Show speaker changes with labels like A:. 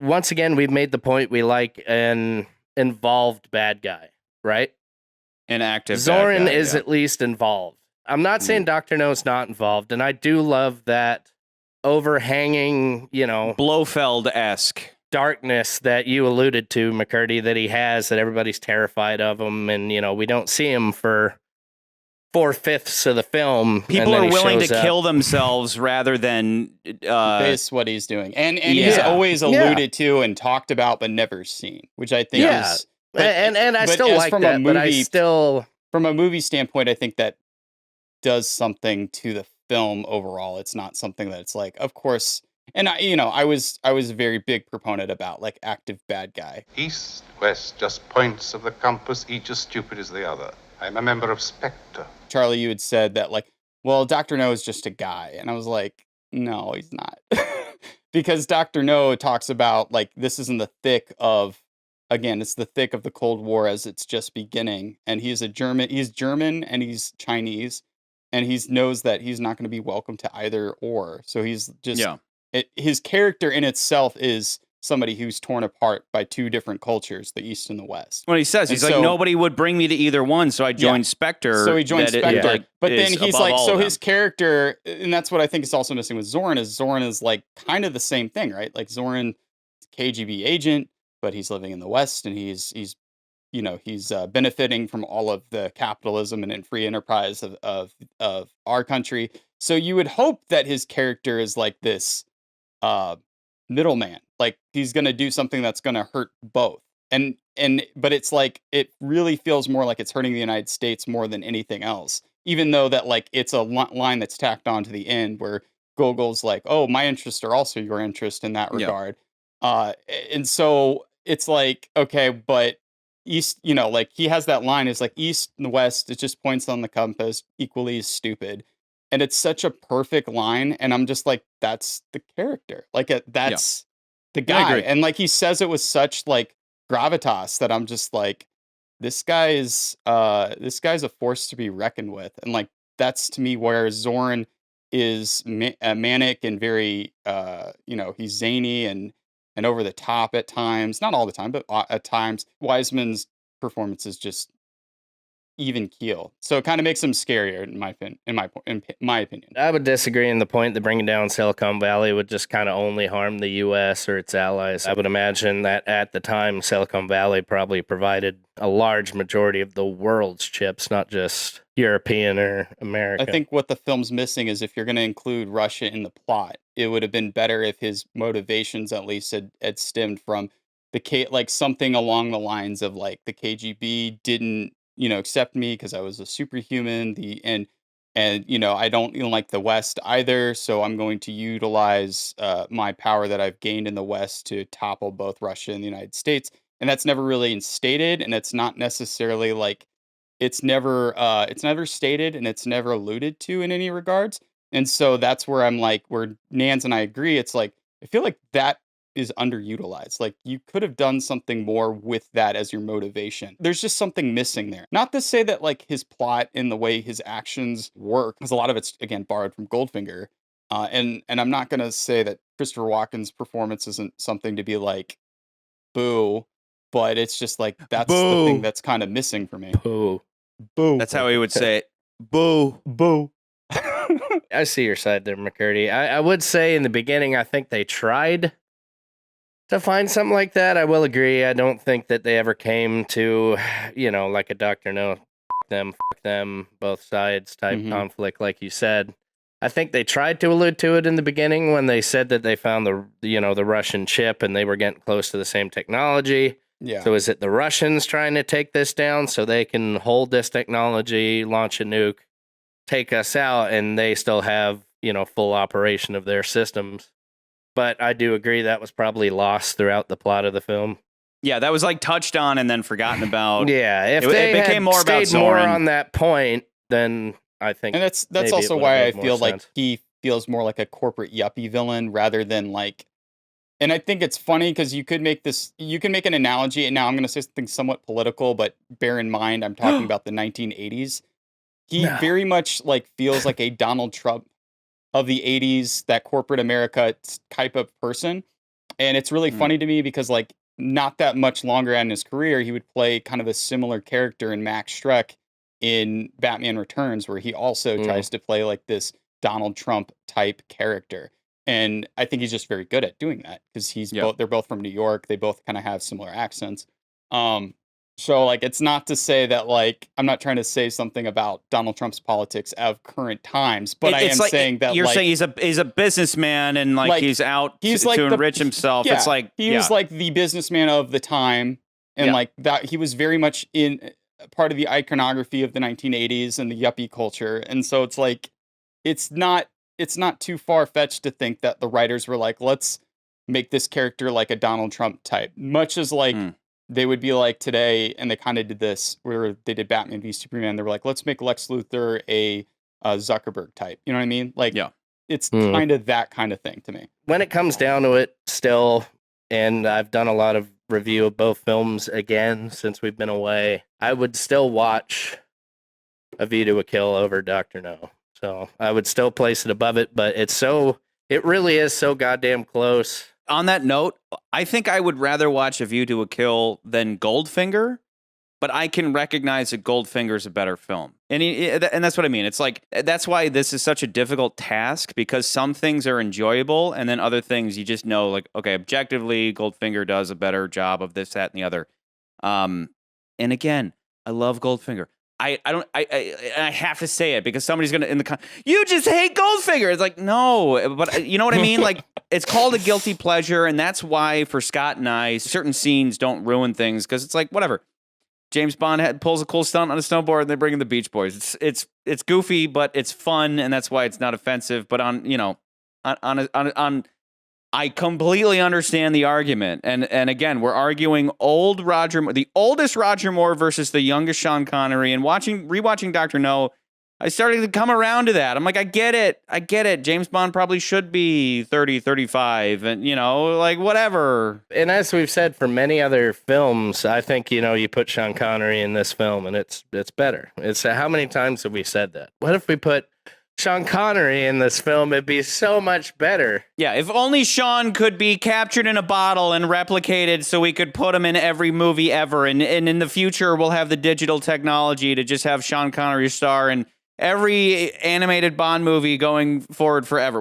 A: once again, we've made the point we like an involved bad guy, right?
B: An active
A: Zorin
B: bad guy,
A: is at least involved. I'm not saying Dr. No's not involved, and I do love that overhanging,
B: Blofeld-esque
A: darkness that you alluded to, McCurdy, that he has, that everybody's terrified of him, and, we don't see him for 4/5 of the film.
B: People are willing to kill themselves rather than
C: face what he's doing. And he's always alluded to and talked about but never seen, which I think is...
A: And I still like that, but I still...
C: From a movie standpoint, I think that does something to the film overall. It's not something that's like, of course... And I was a very big proponent about like active bad guy.
D: East, west, just points of the compass, each as stupid as the other. I'm a member of Spectre.
C: Charlie, you had said that like, well, Dr. No is just a guy. And I was like, no, he's not. Because Dr. No talks about like, this is in the thick of, again, it's the thick of the Cold War as it's just beginning. And he's German and he's Chinese. And he knows that he's not going to be welcome to either or. So he's just... Yeah. His character in itself is somebody who's torn apart by two different cultures, the East and the West.
B: Well, he says, he's like, nobody would bring me to either one, so I joined Spectre.
C: So he joined Spectre. But then he's like, so his character, and that's what I think is also missing with Zorin, is like kind of the same thing, right? Like Zorin, KGB agent, but he's living in the West, and he's benefiting from all of the capitalism and free enterprise of our country. So you would hope that his character is like this middleman, like he's going to do something that's going to hurt both. But it's like, it really feels more like it's hurting the United States more than anything else, even though that like it's a line that's tacked on to the end where Gogol's like, oh, my interests are also your interest in that regard. And so it's like, okay, but East, like he has that line is like East and the West, it just points on the compass equally as stupid. And it's such a perfect line. And I'm just like, that's the character. Like that's the guy. And like, he says it with such like gravitas that I'm just like, this guy's a force to be reckoned with. And like, that's to me where Zorin is manic and very, he's zany and over the top at times, not all the time, but at times. Wiseman's performance is just even keel, so it kind of makes him scarier in my opinion.
A: I would disagree in the point that bringing down Silicon Valley would just kind of only harm the U.S. or its allies. I would imagine that at the time, Silicon Valley probably provided a large majority of the world's chips, not just European or American.
C: I think what the film's missing is if you're going to include Russia in the plot, it would have been better if his motivations at least had stemmed from like something along the lines of like the KGB didn't accept me because I was a superhuman. And I don't like the West either, so I'm going to utilize my power that I've gained in the West to topple both Russia and the United States. And that's never really instated, and it's not necessarily like it's never stated and it's never alluded to in any regards. And so that's where I'm like, where Nans and I agree. It's like I feel like that is underutilized. Like you could have done something more with that as your motivation. There's just something missing there. Not to say that like his plot and the way his actions work, because a lot of it's again borrowed from Goldfinger. And I'm not going to say that Christopher Walken's performance isn't something to be like, boo, but it's just like that's the thing that's kind of missing for me.
A: Boo.
B: Boo. That's how he would say it. Boo.
C: Boo.
A: I see your side there, McCurdy. I would say in the beginning, I think they tried to find something like that. I will agree. I don't think that they ever came to, like a Dr. No, f them, both sides type conflict, like you said. I think they tried to allude to it in the beginning when they said that they found the Russian chip and they were getting close to the same technology.
C: Yeah.
A: So is it the Russians trying to take this down so they can hold this technology, launch a nuke, take us out, and they still have, full operation of their systems? But I do agree that was probably lost throughout the plot of the film.
B: Yeah, that was like touched on and then forgotten about.
A: Yeah, if they became had more stayed about more on that point, then I think.
C: And that's also why I feel like he feels more like a corporate yuppie villain rather than like. And I think it's funny because you can make an analogy, and now I'm going to say something somewhat political, but bear in mind I'm talking about the 1980s. He very much like feels like a Donald Trump of the 80s, that corporate America type of person. And it's really funny to me because, like, not that much longer in his career, he would play kind of a similar character in Max Schreck in Batman Returns, where he also tries to play like this Donald Trump type character. And I think he's just very good at doing that because they're both from New York. They both kind of have similar accents. So like, it's not to say that like, I'm not trying to say something about Donald Trump's politics of current times, but I am saying that
B: you're
C: like,
B: saying he's a businessman and like he's out to enrich himself.
C: Yeah,
B: it's like
C: he was like the businessman of the time, and like that he was very much in part of the iconography of the 1980s and the yuppie culture. And so it's like, it's not too far fetched to think that the writers were like, let's make this character like a Donald Trump type, much as like. They would be like today, and they kind of did this where they did Batman v Superman. They were like, let's make Lex Luthor a Zuckerberg type. You know what I mean? Like, it's kind of that kind of thing to me.
A: When it comes down to it, still, and I've done a lot of review of both films again since we've been away, I would still watch A View to a Kill over Dr. No. So I would still place it above it, but it really is so goddamn close.
B: On that note, I think I would rather watch A View to a Kill than Goldfinger, but I can recognize that Goldfinger is a better film. And that's what I mean. It's like, that's why this is such a difficult task, because some things are enjoyable, and then other things you just know, like, okay, objectively, Goldfinger does a better job of this, that, and the other. And again, I love Goldfinger. I have to say it because somebody's going to, you just hate Goldfinger. It's like, no, but you know what I mean? Like, it's called a guilty pleasure. And that's why for Scott and I, certain scenes don't ruin things. Cause it's like, whatever. James Bond pulls a cool stunt on a snowboard and they bring in the Beach Boys. It's goofy, but it's fun. And that's why it's not offensive. But I completely understand the argument. And again, we're arguing the oldest Roger Moore versus the youngest Sean Connery. And rewatching Dr. No, I started to come around to that. I'm like, I get it. James Bond probably should be 30, 35 and, like whatever.
A: And as we've said for many other films, I think, you put Sean Connery in this film and it's better. It's how many times have we said that? What if we put Sean Connery in this film? It'd be so much better.
B: Yeah, if only Sean could be captured in a bottle and replicated so we could put him in every movie ever. And in the future, we'll have the digital technology to just have Sean Connery star in every animated Bond movie going forward forever.